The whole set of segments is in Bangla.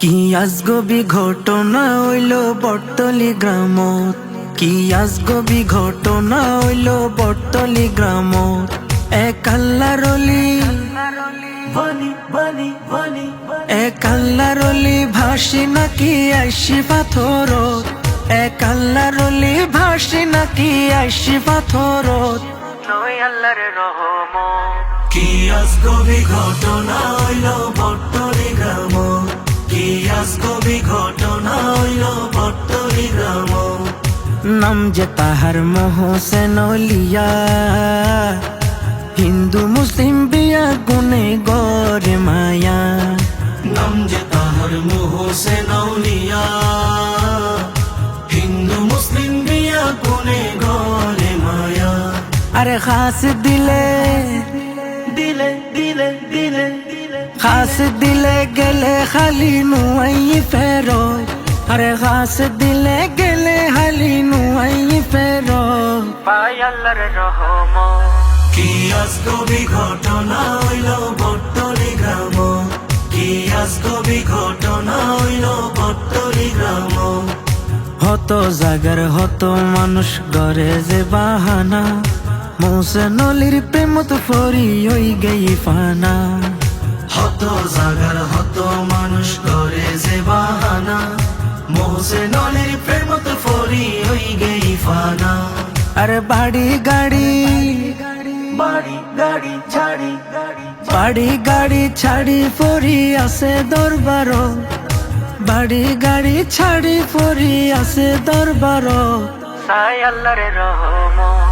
কি আজগবি ঘটনা হইল বটতলি গ্রামত, কি আজগবি ঘটনা হইল বটতলি গ্রামত। এক আল্লাহর অলি, এক আল্লাহর অলি ভাসি নাকি আইসি পাথরত, এক আল্লাহর অলি ভাসি নাকি আইসি পাথরত। নয় আল্লাহর রহমত। কি আজগবি ঘটনা হইল বটতলি গ্রামত, কি আজগবি ঘটনা হইল বটতলি গ্রামত। নাম যে তাহার মোহসেন লিয়া, হিন্দু মুসলিম বিয়া গুনে গরে মায়া। নাম যে তাহার মোহসেন আউলিয়া, হিন্দু মুসলিম বিয়া কোনে গরে মায়া। আরে খাস দিলে দিলে দিলে দিলে খাস দিলে গেলে খালি নুয়াই ফেরত, আরে খাস দিলে গেলে খালি নুয়াই ফেরত। পাই আল্লাহর রহমত। কি আজগবি ঘটনা হইল বটতলি গ্রামত, কি আজগবি ঘটনা হইল বটতলি গ্রামত। হত জাগার হত মানুষ গড়ে যে বাহানা, মোসেন অলির প্রেমত ফরি হই গেই ফানা। হত জাগার হত মানুষ করে যে বাহানা, মোহসেন অলির প্রেমত ফরি হই গেই ফানা। আরে বাড়ি গাড়ি বাড়ি গাড়ি ছাড়ি বাড়ি গাড়ি ছাড়ি ফরি আছে দরবার, বাড়ি গাড়ি ছাড়ি ফরি আছে দরবার। সাই আল্লাহর রহমত।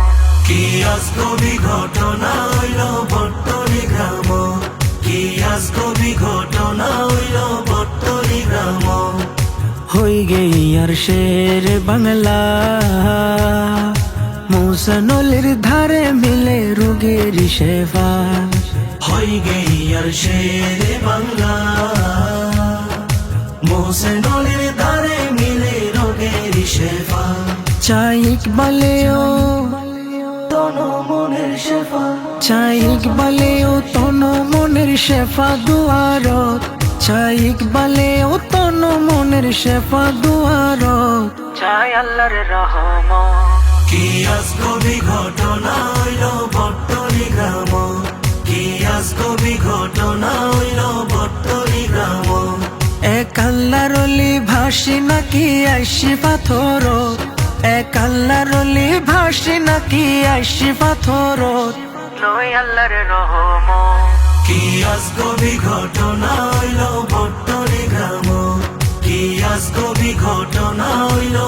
কি আজগবি ঘটনা হইল বটতলি গ্রামত, কি আজগবি ঘটনা হইল বটতলি গ্রামত। হই গেই আর শের বাংলা, মোসেন অলির ধারে মিলে রোগের শেফা। হই গেই আর শেরে বাংলা, মোহসেন অলির ধারে মিলে রোগের শেফা। চাই ইকবালেও তনো মনের শেফা, চাই ইকবালেও তন মনের শেফা দুয়ারত, চাই ইকবালেও তন মনের শেফা দুয়ারত। চাই আল্লাহর রহমত। কি আজগবি ঘটনা হইল বটতলি গ্রামত, কি আজগবি ঘটনা হইল বটতলি গ্রামত। এক আল্লাহর অলি ভাসি নাকি আইসি পাথরত, এক আল্লাহর অলি ভাসি নাকি আইসি পাথরত। নয় আল্লাহর রহমত। কি আজগবি ঘটনা হইল বটতলি গ্রামত, কি আজগবি ঘটনা হইল